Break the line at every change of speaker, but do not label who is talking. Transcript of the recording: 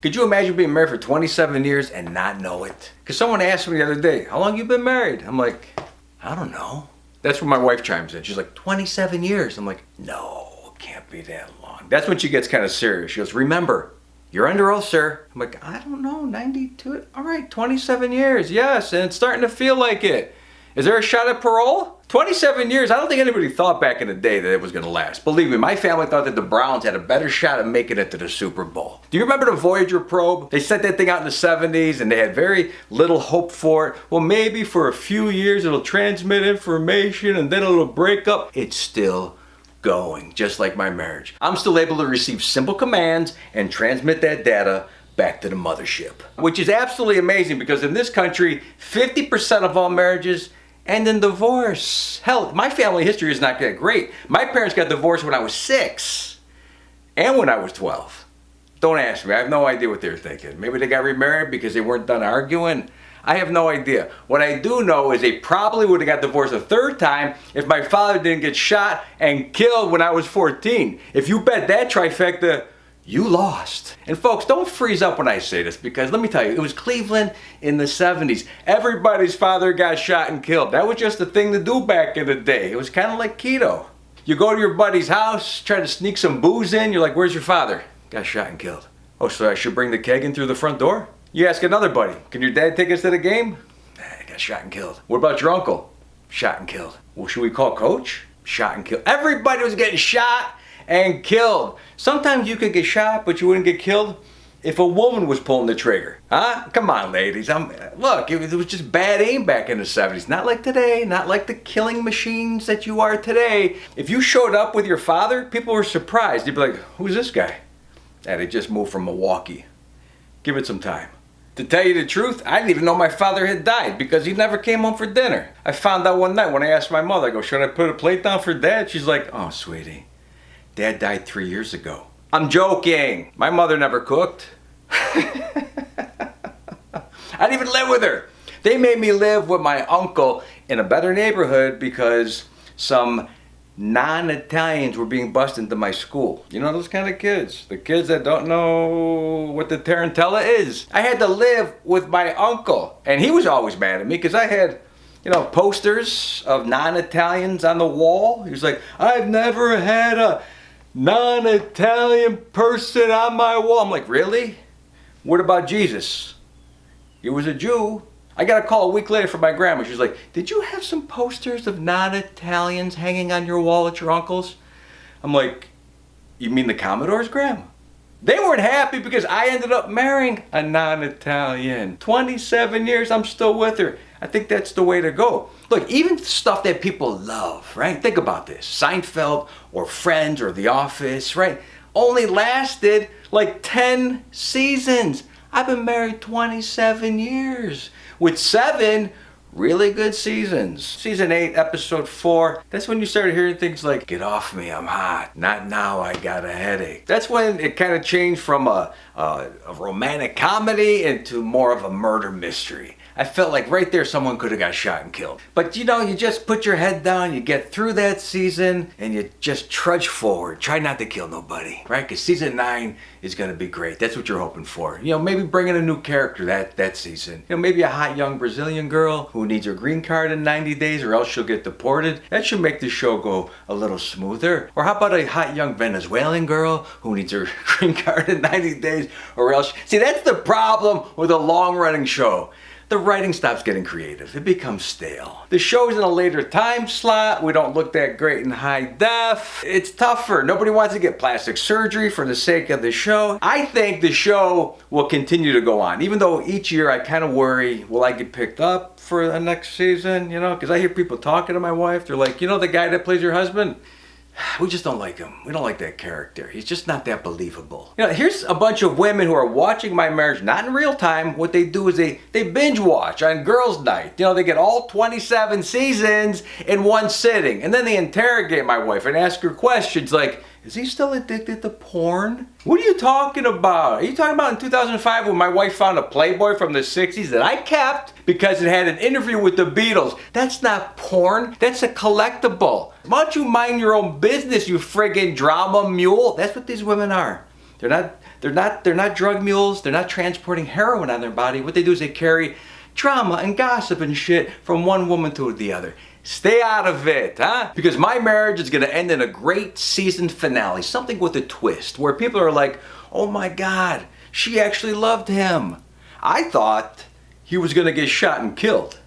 Could you imagine being married for 27 years and not know it? Because someone asked me the other day, how long you been married? I'm like, I don't know. That's when my wife chimes in. She's like, 27 years. I'm like, no, it can't be that long. That's when she gets kind of serious. She goes, remember, you're under oath, sir. I'm like, I don't know, 92? All right, 27 years, yes, and it's starting to feel like it. Is there a shot at parole? 27 years, I don't think anybody thought back in the day that it was gonna last. Believe me, my family thought that the Browns had a better shot at making it to the Super Bowl. Do you remember the Voyager probe? They sent that thing out in the 70s and they had very little hope for it. Well, maybe for a few years it'll transmit information and then it'll break up. It's still going, just like my marriage. I'm still able to receive simple commands and transmit that data back to the mothership. Which is absolutely amazing because in this country, 50% of all marriages end in divorce. Hell, my family history is not that great. My parents got divorced when I was 6 and when I was 12. Don't ask me, I have no idea what they were thinking. Maybe they got remarried because they weren't done arguing. I have no idea. What I do know is they probably would have got divorced a third time if my father didn't get shot and killed when I was 14. If you bet that trifecta, you lost. And folks, don't freeze up when I say this because let me tell you, it was Cleveland in the 70s. Everybody's father got shot and killed. That was just the thing to do back in the day. It was kind of like keto. You go to your buddy's house, try to sneak some booze in, you're like, where's your father? Got shot and killed. Oh, so I should bring the keg in through the front door? You ask another buddy, can your dad take us to the game? Nah, got shot and killed. What about your uncle? Shot and killed. Well, should we call coach? Shot and killed. Everybody was getting shot and killed. Sometimes you could get shot, but you wouldn't get killed if a woman was pulling the trigger. Huh? Come on, ladies. Look, it was just bad aim back in the 70s. Not like today, not like the killing machines that you are today. If you showed up with your father, people were surprised. They'd be like, who's this guy? Yeah, they just moved from Milwaukee. Give it some time. To tell you the truth, I didn't even know my father had died because he never came home for dinner. I found out one night when I asked my mother, I go, should I put a plate down for Dad? She's like, oh, sweetie. Dad died 3 years ago. I'm joking. My mother never cooked. I didn't even live with her. They made me live with my uncle in a better neighborhood because some non-Italians were being bused into my school. You know those kind of kids? The kids that don't know what the tarantella is. I had to live with my uncle. And he was always mad at me because I had posters of non-Italians on the wall. He was like, I've never had a non-Italian person on my wall. I'm like, really? What about Jesus? He was a Jew. I got a call a week later from my grandma. She's like, did you have some posters of non-Italians hanging on your wall at your uncle's? I'm like, you mean the Commodore's, Grandma? They weren't happy because I ended up marrying a non-Italian. 27 years, I'm still with her. I think that's the way to go. Look, even stuff that people love, right? Think about this. Seinfeld or Friends or The Office, right? Only lasted like 10 seasons. I've been married 27 years with 7 really good seasons. Season 8, episode 4, that's when you started hearing things like, get off me, I'm hot. Not now, I got a headache. That's when it kind of changed from a romantic comedy into more of a murder mystery. I felt like right there someone could have got shot and killed. But you just put your head down, you get through that season, and you just trudge forward. Try not to kill nobody, right? Because season 9 is going to be great. That's what you're hoping for. Maybe bring in a new character that season. Maybe a hot young Brazilian girl who needs her green card in 90 days or else she'll get deported. That should make the show go a little smoother. Or how about a hot young Venezuelan girl who needs her green card in 90 days or else... See, that's the problem with a long-running show. The writing stops getting creative. It becomes stale. The show's in a later time slot. We don't look that great in high def. It's tougher. Nobody wants to get plastic surgery for the sake of the show. I think the show will continue to go on. Even though each year I kind of worry, will I get picked up for the next season? Because I hear people talking to my wife. They're like, the guy that plays your husband? We just don't like him. We don't like that character. He's just not that believable. Here's a bunch of women who are watching my marriage, not in real time. What they do is they binge watch on girls' night. They get all 27 seasons in one sitting. And then they interrogate my wife and ask her questions like, is he still addicted to porn? What are you talking about? Are you talking about in 2005 when my wife found a Playboy from the 60s that I kept because it had an interview with the Beatles? That's not porn. That's a collectible. Why don't you mind your own business, you friggin' drama mule? That's what these women are. They're They're not drug mules. They're not transporting heroin on their body. What they do is they carry drama and gossip and shit from one woman to the other. Stay out of it, huh? Because my marriage is gonna end in a great season finale, something with a twist, where people are like, oh my God, she actually loved him. I thought he was gonna get shot and killed.